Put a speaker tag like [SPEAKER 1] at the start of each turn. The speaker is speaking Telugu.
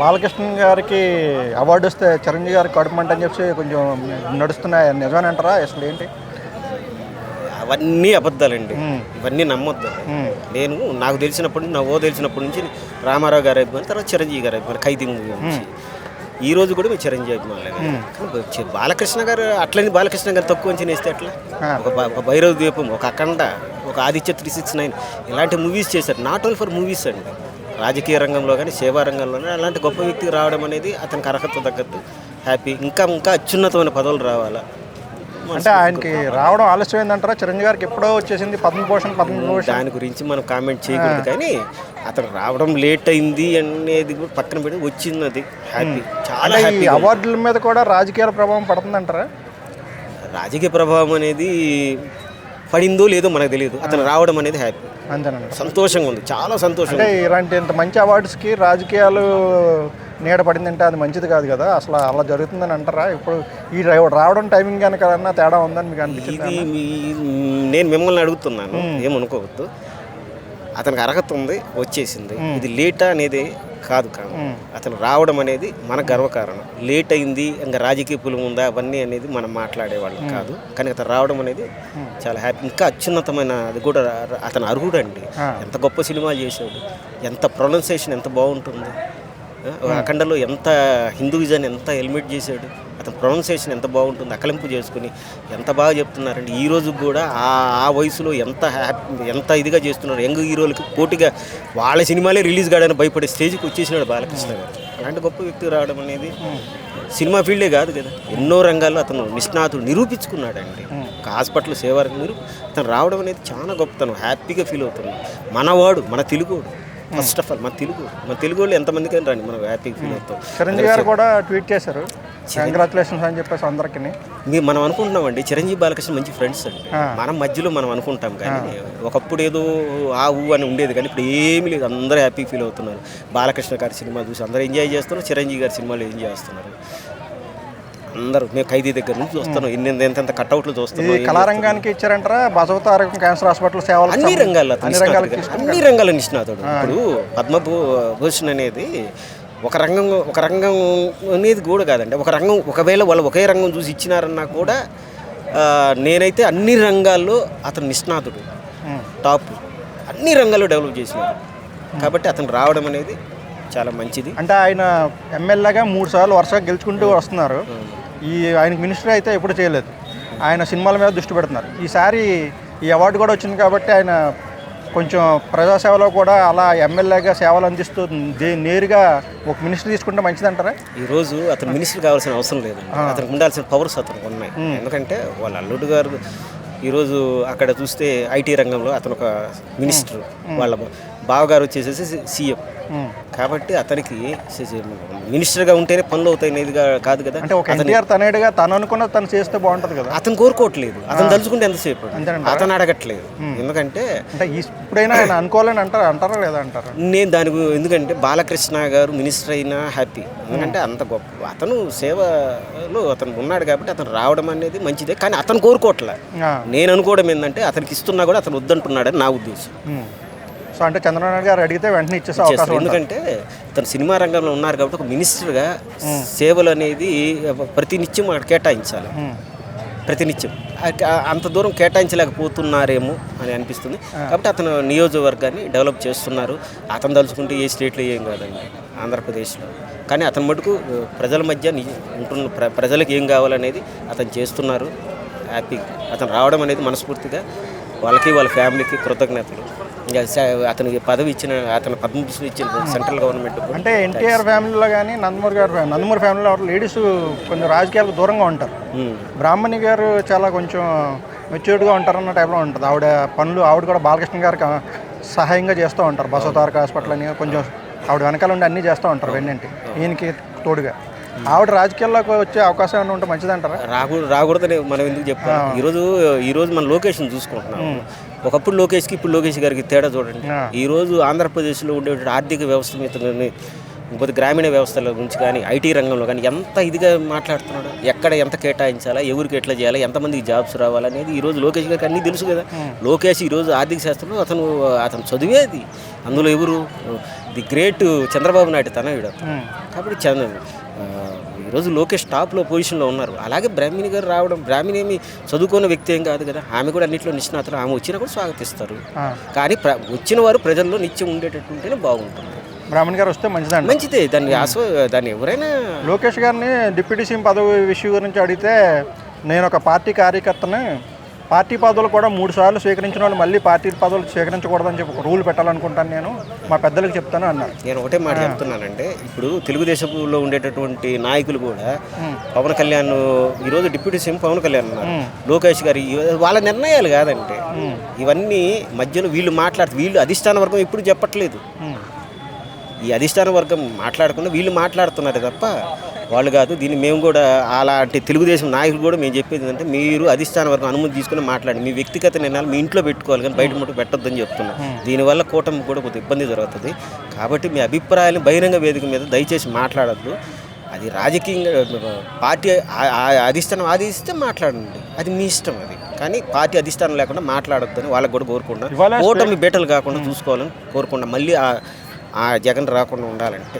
[SPEAKER 1] బాలకృష్ణ గారికి అవార్డు వస్తే చిరంజీవి గారికి కడుపుమంట అని చెప్పి కొంచెం నడుస్తున్నాయి, నిజమని అంటారా? అసలు ఏంటి
[SPEAKER 2] అవన్నీ అబద్ధాలండి, ఇవన్నీ నమ్మొద్దు. నేను నాకు తెలిసినప్పటి నుంచి, తెలిసినప్పటి నుంచి రామారావు గారి అభిమాని, తర్వాత చిరంజీవి గారి అభిమాని, ఖైదీ మూవీ నుంచి ఈ రోజు కూడా మేము చిరంజీవి అభిమానులే. బాలకృష్ణ గారు అట్లని బాలకృష్ణ గారు తక్కువ అంచనా వేస్తే ఎట్లా? ఒక భైరవ దీపం, ఒక అఖండ, ఒక ఆదిత్య 369 ఇలాంటి మూవీస్ చేశారు. నాట్ ఓన్లీ ఫర్ మూవీస్ అండి, రాజకీయ రంగంలో కానీ సేవా రంగంలోనే అలాంటి గొప్ప వ్యక్తికి రావడం అనేది అతనికి అర్హత తగ్గట్టు హ్యాపీ. ఇంకా అత్యున్నతమైన పదవులు రావాలా
[SPEAKER 1] అంటే ఆయనకి రావడం ఆలస్యమైందంటారా? చిరంజీవి గారికి ఎప్పుడో వచ్చేసింది పద్మభూషణ్.
[SPEAKER 2] దాని గురించి మనం కామెంట్ చేయకూడదు, కానీ అతను రావడం లేట్ అయింది అనేది కూడా పక్కన పెట్టి వచ్చింది హ్యాపీ, చాలా హ్యాపీ.
[SPEAKER 1] అవార్డుల మీద కూడా రాజకీయాల ప్రభావం పడుతుందంటారా?
[SPEAKER 2] రాజకీయ ప్రభావం అనేది పడిందో లేదో మనకు తెలియదు, అతను రావడం అనేది హ్యాపీ,
[SPEAKER 1] అంతేనండి.
[SPEAKER 2] సంతోషంగా ఉంది, చాలా సంతోషం.
[SPEAKER 1] అంటే ఇలాంటి ఇంత మంచి అవార్డ్స్కి రాజకీయాలు నీడ పడిందంటే అది మంచిది కాదు కదా, అసలు అలా జరుగుతుందని అంటారా? ఇప్పుడు ఈ రావడం టైమింగ్ కనుక తేడా ఉందని మీకు అనిపించింది?
[SPEAKER 2] నేను మిమ్మల్ని అడుగుతున్నాను, ఏమనుకోవద్దు. అతనికి అర్హత ఉంది, వచ్చేసింది. ఇది లేటా అనేది కాదు, అతను రావడం అనేది మన గర్వకారణం. లేట్ అయింది, ఇంకా రాజకీయ పులం ఉందా అవన్నీ అనేది మనం మాట్లాడేవాళ్ళం కాదు, కానీ అతను రావడం అనేది చాలా హ్యాపీ. ఇంకా అత్యున్నతమైన అది కూడా అతను అర్హుడు అండి. ఎంత గొప్ప సినిమాలు చేశాడు, ఎంత ప్రొనౌన్సియేషన్ ఎంత బాగుంటుంది, అఖండలో ఎంత హిందూయిజాన్ని ఎంత ఎలిమినేట్ చేశాడు, అతను ప్రొనౌన్సియేషన్ ఎంత బాగుంటుంది, అకలింపు చేసుకుని ఎంత బాగా చెప్తున్నారండి. ఈ రోజు కూడా ఆ వయసులో ఎంత ఇదిగా చేస్తున్నారు. యంగ్ హీరోలకి పోటీగా వాళ్ళ సినిమాలే రిలీజ్ కావడానికి భయపడే స్టేజ్కి వచ్చేసినాడు బాలకృష్ణ గారు. అలాంటి గొప్ప వ్యక్తి రావడం అనేది సినిమా ఫీల్డే కాదు కదా, ఎన్నో రంగాల్లో అతను నిష్ణాతుడు నిరూపించుకున్నాడండి. ఒక హాస్పిటల్ సేవ అతను రావడం అనేది చాలా గొప్పతనం, హ్యాపీగా ఫీల్ అవుతున్నాం. మనవాడు, మన తెలుగువాడు. ఫస్ట్ ఆఫ్ ఆల్ మన తెలుగు వాళ్ళు ఎంతమందికి రండి, మనం హ్యాపీగా ఫీల్ అవుతాం.
[SPEAKER 1] చిరంజీవి గారు కూడా ట్వీట్ చేశారు, కంగ్రాచులేషన్స్ అని చెప్పేసి అందరికీ.
[SPEAKER 2] మనం అనుకుంటున్నామండి చిరంజీవి బాలకృష్ణ మంచి ఫ్రెండ్స్ అండి, మనం మధ్యలో మనం అనుకుంటాం, కానీ ఒకప్పుడు ఏదో ఆ ఊ అని ఉండేది, కానీ ఇప్పుడు ఏమీ లేదు, అందరూ హ్యాపీ ఫీల్ అవుతున్నారు. బాలకృష్ణ గారి సినిమా చూసి అందరూ ఎంజాయ్ చేస్తున్నారు, చిరంజీవి గారి సినిమాలు ఎంజాయ్ చేస్తున్నారు అందరూ. మేము ఖైదీ దగ్గర నుంచి చూస్తున్నాం, ఎంత కట్అవుట్లు చూస్తున్నాం.
[SPEAKER 1] కళారంగానికి ఇచ్చారంటారా? బసవతారకం క్యాన్సర్ హాస్పిటల్ సేవలు
[SPEAKER 2] అన్ని రంగాల్లో నిష్ణాతుడు. ఇప్పుడు పద్మభూషణ్ అనేది ఒక రంగం అనేది కూడా కాదండి, ఒక రంగం ఒకవేళ వాళ్ళు ఒకే రంగం చూసి ఇచ్చినారన్నా కూడా నేనైతే అన్ని రంగాల్లో అతను నిష్ణాతుడు, టాప్, అన్ని రంగాల్లో డెవలప్ చేసినాడు. కాబట్టి అతను రావడం అనేది చాలా మంచిది.
[SPEAKER 1] అంటే ఆయన ఎమ్మెల్యేగా 3 సార్లు వరుసగా గెలుచుకుంటూ వస్తున్నారు. ఆయనకు మినిస్టర్ అయితే ఎప్పుడు చేయలేదు, ఆయన సినిమాల మీద దృష్టి పెడుతున్నారు. ఈసారి ఈ అవార్డు కూడా వచ్చింది కాబట్టి ఆయన కొంచెం ప్రజాసేవలో కూడా అలా ఎమ్మెల్యేగా సేవలు అందిస్తూ నేరుగా ఒక మినిస్టర్ తీసుకుంటే మంచిదంటారా?
[SPEAKER 2] ఈరోజు అతను మినిస్టర్ కావాల్సిన అవసరం లేదు, అతనికి ఉండాల్సిన పవర్స్ అతనికి ఉన్నాయి. ఎందుకంటే వాళ్ళ అల్లుడు గారు ఈరోజు అక్కడ చూస్తే ఐటీ రంగంలో అతను ఒక మినిస్టర్, వాళ్ళ బావగారు వచ్చేసేసి సీఎం. కాబట్టి అతనికి మినిస్టర్గా ఉంటేనే పనులు అవుతాయి అనేది కాదు కదా.
[SPEAKER 1] అంటే ఒక ఎన్టీఆర్ తనేడుగా తను అనుకున్న తను చేస్తే బాగుంటుంది కదా.
[SPEAKER 2] అతను కోరుకోవట్లేదు, అతను తలుచుకుంటే ఎంతసేపు, అతను అడగట్లేదు. ఎందుకంటే
[SPEAKER 1] ఇప్పుడైనా ఆయన అనుకోవాలని అంటారా లేదా అంటారా?
[SPEAKER 2] నేను దానికి ఎందుకంటే బాలకృష్ణ గారు మినిస్టర్ అయినా హ్యాపీ, ఎందుకంటే అంత గొప్ప అతను సేవలో అతను ఉన్నాడు కాబట్టి అతను రావడం అనేది మంచిదే, కానీ అతను కోరుకోవట్లే. నేను అనుకోవడం ఏంటంటే అతనికి ఇస్తున్నా కూడా అతను వద్దంటున్నాడని నా ఉద్దేశం.
[SPEAKER 1] సో అంటే చంద్రబాబు నాయుడు గారు అడిగితే వెంటనే ఇచ్చేసే అవకాశం.
[SPEAKER 2] ఎందుకంటే తను సినిమా రంగంలో ఉన్నారు కాబట్టి ఒక మినిస్టర్గా సేవలు అనేది ప్రతినిత్యం అక్కడ కేటాయించాలి, ప్రతినిత్యం అంత దూరం కేటాయించలేకపోతున్నారేమో అని అనిపిస్తుంది. కాబట్టి అతను నియోజకవర్గాన్ని డెవలప్ చేస్తున్నారు. అతను తలుచుకుంటే ఏ స్టేట్లో ఏం కాదండి, ఆంధ్రప్రదేశ్లో. కానీ అతని మటుకు ప్రజల మధ్య ఉంటున్న ప్రజలకు ఏం కావాలనేది అతను చేస్తున్నారు. హ్యాపీ అతను రావడం అనేది మనస్ఫూర్తిగా వాళ్ళకి వాళ్ళ ఫ్యామిలీకి కృతజ్ఞతలు. ఇంకా అతనికి పదవి ఇచ్చిన, అతను పద్మభూషణ్ ఇచ్చిన సెంట్రల్ గవర్నమెంట్.
[SPEAKER 1] అంటే ఎన్టీఆర్ ఫ్యామిలీలో కానీ నందమూరి ఫ్యామిలీలో లేడీస్ కొంచెం రాజకీయాలకు దూరంగా ఉంటారు. బ్రాహ్మణి గారు చాలా కొంచెం మెచ్యూర్డ్గా ఉంటారన్న టైప్లో ఉంటుంది. ఆవిడ కూడా బాలకృష్ణ గారికి సహాయంగా చేస్తూ ఉంటారు. బసవతారక హాస్పిటల్ అని కొంచెం ఆవిడ వెనకాల ఉండి అన్నీ చేస్తూ ఉంటారు వెన్నంటి ఈయనకి తోడుగా. ఆవిడ రాజకీయాల్లోకి వచ్చే అవకాశం ఏమైనా ఉంటే మంచిదంటారా?
[SPEAKER 2] రాకూడదని మనం ఎందుకు చెప్తాం. ఈరోజు మనం లొకేషన్ చూసుకుంటున్నాం. ఒకప్పుడు లోకేష్కి ఇప్పుడు లోకేష్ గారికి తేడా చూడండి. ఈరోజు ఆంధ్రప్రదేశ్లో ఉండే ఆర్థిక వ్యవస్థ మీద, ఇంకొద్ది గ్రామీణ వ్యవస్థల గురించి కానీ, ఐటీ రంగంలో కానీ ఎంత ఇదిగా మాట్లాడుతున్నాడు. ఎక్కడ ఎంత కేటాయించాలా, ఎవరికి ఎట్లా చేయాలా, ఎంతమందికి జాబ్స్ రావాలనేది ఈరోజు లోకేష్ గారికి అన్నీ తెలుసు కదా. లోకేష్ ఈరోజు ఆర్థిక శాస్త్రంలో అతను చదివేది. అందులో ఎవరు ది గ్రేట్ చంద్రబాబు నాయుడు తనయుడు. కాబట్టి ఈరోజు లోకేష్ టాప్లో పొజిషన్లో ఉన్నారు. అలాగే బ్రాహ్మణి గారు రావడం, బ్రాహ్మణి ఏమి చదువుకున్న వ్యక్తి ఏం కాదు కదా, ఆమె కూడా అన్నింటిలో నిష్ణాతులు, ఆమె వచ్చినా కూడా స్వాగతిస్తారు. కానీ వచ్చిన వారు ప్రజల్లో నిత్యం ఉండేటట్టుంటేనే బాగుంటుంది.
[SPEAKER 1] బ్రాహ్మణ్ గారు వస్తే మంచిదండి.
[SPEAKER 2] మంచిదే, దాన్ని ఎవరైనా.
[SPEAKER 1] లోకేష్ గారిని డిప్యూటీ సీఎం పదవి విషయం గురించి అడిగితే, నేను ఒక పార్టీ కార్యకర్తని, పార్టీ పదవులు కూడా 3 సార్లు స్వీకరించిన వాళ్ళు మళ్ళీ పార్టీ పదవులు స్వీకరించకూడదని చెప్పి ఒక రూల్ పెట్టాలనుకుంటాను, నేను మా పెద్దలకు చెప్తాను అన్నారు.
[SPEAKER 2] నేను ఒకటే మాట చెప్తున్నానంటే, ఇప్పుడు తెలుగుదేశంలో ఉండేటటువంటి నాయకులు కూడా పవన్ కళ్యాణ్ ఈరోజు డిప్యూటీ సీఎం పవన్ కళ్యాణ్ ఉన్నారు, లోకేష్ గారు, వాళ్ళ నిర్ణయాలు కాదంటే ఇవన్నీ మధ్యలో వీళ్ళు అధిష్టాన వర్గం ఎప్పుడు చెప్పట్లేదు. ఈ అధిష్టాన వర్గం మాట్లాడకుండా వీళ్ళు మాట్లాడుతున్నారు తప్ప వాళ్ళు కాదు. దీన్ని మేము కూడా అలాంటి తెలుగుదేశం నాయకులు కూడా మేము చెప్పేది ఏంటంటే, మీరు అధిష్టాన వర్గం అనుమతి తీసుకుని మాట్లాడి మీ వ్యక్తిగత నిర్ణయాలు మీ ఇంట్లో పెట్టుకోవాలి, కానీ బయట ముట్టు పెట్టొద్దని చెప్తున్నాం. దీనివల్ల కూటమి కూడా కొద్దిగా ఇబ్బంది జరుగుతుంది. కాబట్టి మీ అభిప్రాయాలను బహిరంగ వేదిక మీద దయచేసి మాట్లాడద్దు. అది రాజకీయంగా పార్టీ అధిష్టానం ఆదేశిస్తే మాట్లాడండి, అది మీ ఇష్టం. అది కానీ పార్టీ అధిష్టానం లేకుండా మాట్లాడొద్దని వాళ్ళకి కూడా కోరుకుంటున్నాం. కూటమి బేటలు కాకుండా చూసుకోవాలని కోరుకుంటాం. మళ్ళీ ఆ జగన్ రాకుండా ఉండాలంటే